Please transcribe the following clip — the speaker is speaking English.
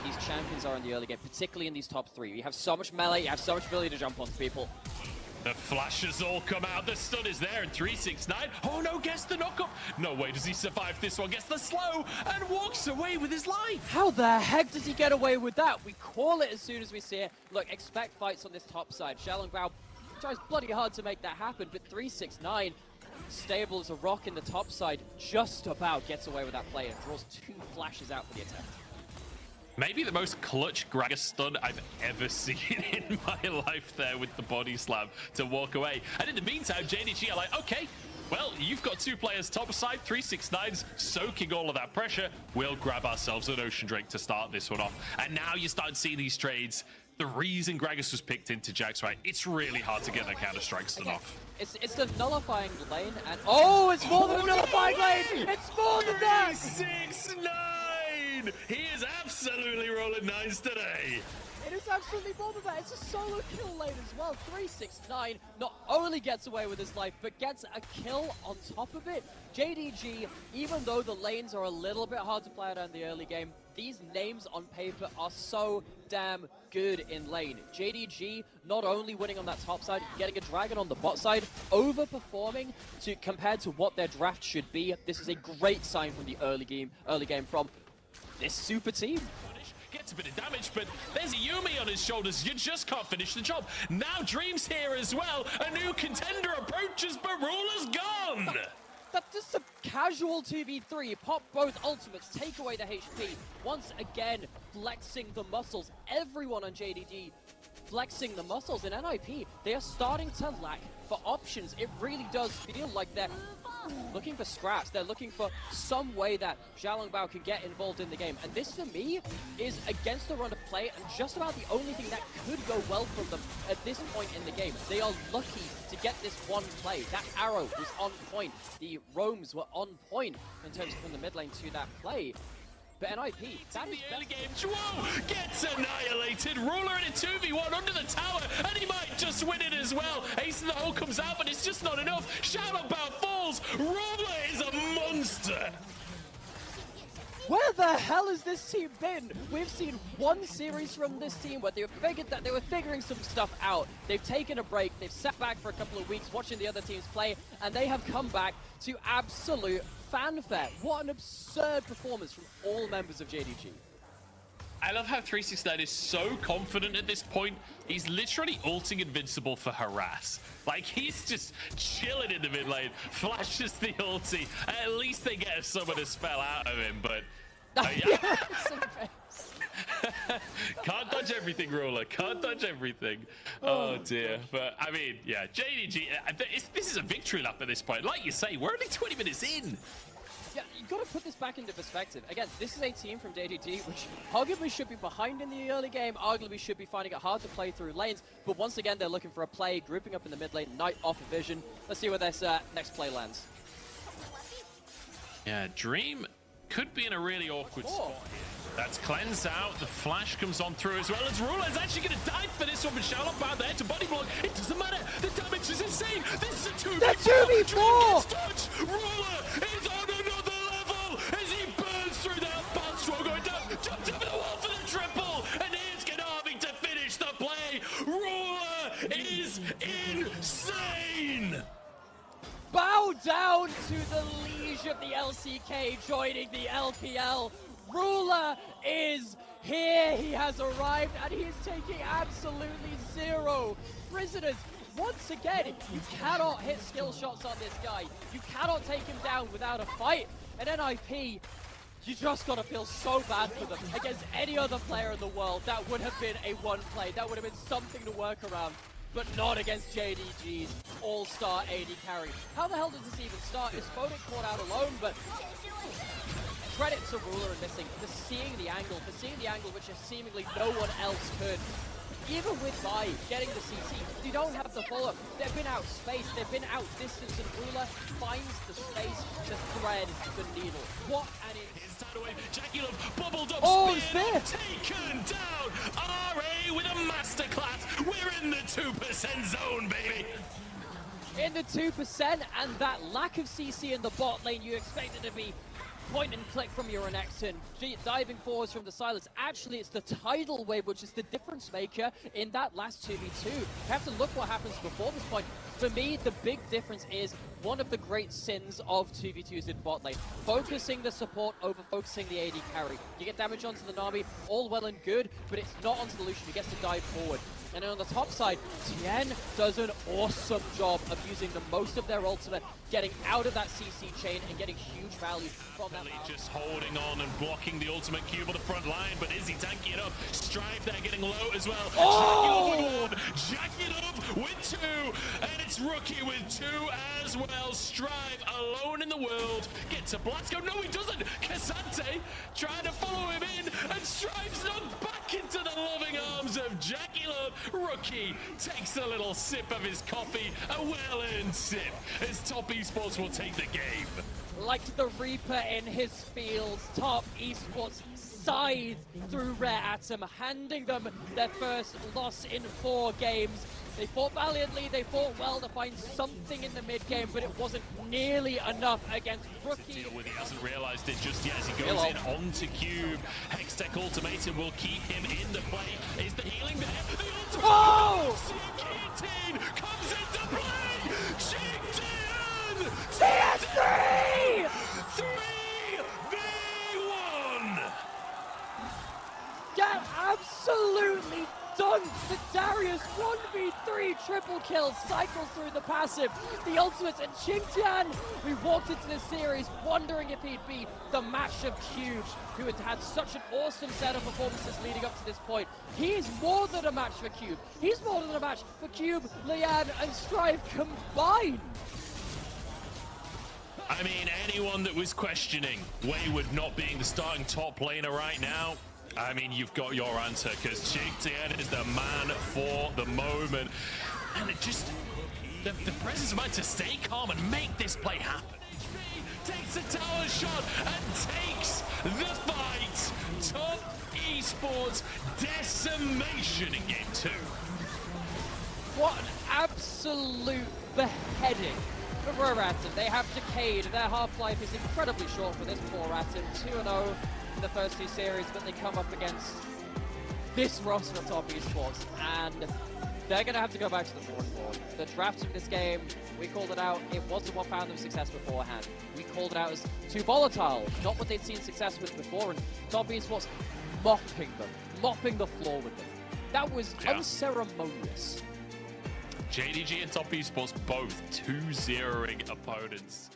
these champions are in the early game, particularly in these top 3. You have so much melee, you have so much ability to jump onto people. The flashes all come out. The stun is there in 369. Oh no, gets the knockup. No way does he survive this one. Gets the slow and walks away with his life. How the heck does he get away with that? We call it as soon as we see it. Look, expect fights on this top side. Xiaolongbao tries bloody hard to make that happen, but 369, stable as a rock in the top side, just about gets away with that play and draws 2 flashes out for the attack. Maybe the most clutch Gragas stun I've ever seen in my life there with the body slam to walk away. And in the meantime, JDG are like, okay, well, you've got 2 players top side, 369's soaking all of that pressure. We'll grab ourselves an Ocean Drake to start this one off. And now you start seeing these trades. The reason Gragas was picked into Jack's right, it's really hard to get that counter-strike stun off. It's the nullifying lane, and oh, it's more than a nullifying lane! It's more than that! 369! He is absolutely rolling 9s today. It is absolutely more than that. It's a solo kill lane as well. 369 not only gets away with his life, but gets a kill on top of it. JDG, even though the lanes are a little bit hard to play out in the early game, these names on paper are so damn good in lane. JDG not only winning on that top side, getting a dragon on the bot side, overperforming compared to what their draft should be. This is a great sign from the early game from this super team. Gets a bit of damage, but there's a Yumi on his shoulders. You just can't finish the job. Now Dream's here as well. A new contender approaches, but Ruler's gone. That's just a casual 2v3. Pop both ultimates, take away the HP. Once again, flexing the muscles. Everyone on JDD flexing the muscles. In NIP, they are starting to lack for options. It really does feel like they're looking for scraps. They're looking for some way that Xiaolongbao can get involved in the game. And this, for me, is against the run of play and just about the only thing that could go well for them at this point in the game. They are lucky to get this one play. That arrow was on point. The roams were on point in terms of from the mid lane to that play. But NIP, that is the early game. Whoa! Gets annihilated. Ruler in a 2v1 under the tower, and he might just win it as well. Ace in the hole comes out, but it's just not enough. Xiaolongbao falls. Ruler is a monster. Where the hell has this team been? We've seen one series from this team where they were figuring some stuff out. They've taken a break, they've sat back for a couple of weeks watching the other teams play, and they have come back to absolute fanfare. What an absurd performance from all members of JDG. I love how 369 is so confident at this point. He's literally ulting Invincible for harass. Like, he's just chilling in the mid lane, flashes the ulti. At least they get a summoner spell out of him, but... Can't dodge everything, Ruler. Can't dodge everything. Oh dear. But, I mean, yeah, JDG, this is a victory lap at this point. Like you say, we're only 20 minutes in. Yeah, you've got to put this back into perspective. Again, this is a team from JDG which arguably should be behind in the early game, arguably should be finding it hard to play through lanes, but once again, they're looking for a play, grouping up in the mid lane, Knight off of Vision. Let's see where this next play lands. Yeah, Dream could be in a really awkward spot here. That's cleansed out. The flash comes on through as well as Ruler is actually going to die for this one, but Xiaolongbao there to body block. It doesn't matter. The damage is insane. This is a 2v4. The 2v4! Ruler is on another level as he burns through that bounce throw going down. Jumps over the wall for the triple. And here's Ganavi to finish the play. Ruler is insane. Bow down to the liege of the LCK joining the LPL. Ruler is here. He has arrived and he is taking absolutely zero prisoners. Once again, you cannot hit skill shots on this guy. You cannot take him down without a fight. And NIP, you just gotta feel so bad for them. Against any other player in the world, that would have been a one play. That would have been something to work around. But not against JDG's all-star AD carry. How the hell does this even start? Is Photic caught out alone? But credit to Ruler in missing, for seeing the angle, which seemingly no one else could. Even with Vi getting the CC, they don't have the follow-up. They've been outspaced, they've been outdistanced, and Ruler finds the space to thread the needle. What an Jackie Love bubbled up, spear taken down. RA with a masterclass. We're in the 2% zone, baby. In the 2%, and that lack of CC in the bot lane, you expect it to be point and click from your Renekton, diving forwards from the silence. Actually, it's the tidal wave which is the difference maker in that last 2v2. You have to look what happens before this point. For me, the big difference is one of the great sins of 2v2s in bot lane. Focusing the support over focusing the AD carry. You get damage onto the Nami, all well and good, but it's not onto the Lucian, he gets to dive forward. And then on the top side, Tien does an awesome job of using the most of their ultimate, getting out of that CC chain and getting huge value from that. Just holding on and blocking the ultimate cube on the front line, but is he tanking it up? Strive there getting low as well. Oh! Jack it up with 2, and it's Rookie with 2 as well. Strive alone in the world. Gets a Blasco. No, he doesn't. Cassante trying to follow him in, and Strive's knocked back into the loving arms of Jackie Love. Rookie takes a little sip of his coffee, a well-earned sip, as Top Esports will take the game. Like the Reaper in his fields, Top Esports scythe through Rare Atom, handing them their first loss in 4 games. They fought valiantly, they fought well to find something in the mid-game, but it wasn't nearly enough against Rookie. He hasn't realized it just yet as he goes in onto Cube. Hextech Ultimatum will keep him in the play. Is the healing there? The ultimate comes into play! Cheektin! CS3! 3v1! Get absolutely done! The Darius 1v3 triple kill cycles through the passive. The ultimates and Qingtian. We walked into this series wondering if he'd be the match of Cube, who had had such an awesome set of performances leading up to this point. He's more than a match for Cube. He's more than a match for Cube, Lian, and Strive combined. I mean, anyone that was questioning Wayward not being the starting top laner right now, I mean, you've got your answer, because Qingtian is the man for the moment. And it just, the presence of mind to stay calm and make this play happen. Takes the tower shot and takes the fight. Top Esports decimation in game 2. What an absolute beheading for Rare Atom. They have decayed. Their half-life is incredibly short for this poor Atom. 2-0 in the first 2 series, but they come up against this roster of Top Esports, and they're going to have to go back to the drawing board. The draft of this game, we called it out, it wasn't what found them success beforehand. We called it out as too volatile, not what they'd seen success with before, and Top Esports mopping the floor with them. That was unceremonious. JDG and Top Esports both 2-0ing opponents.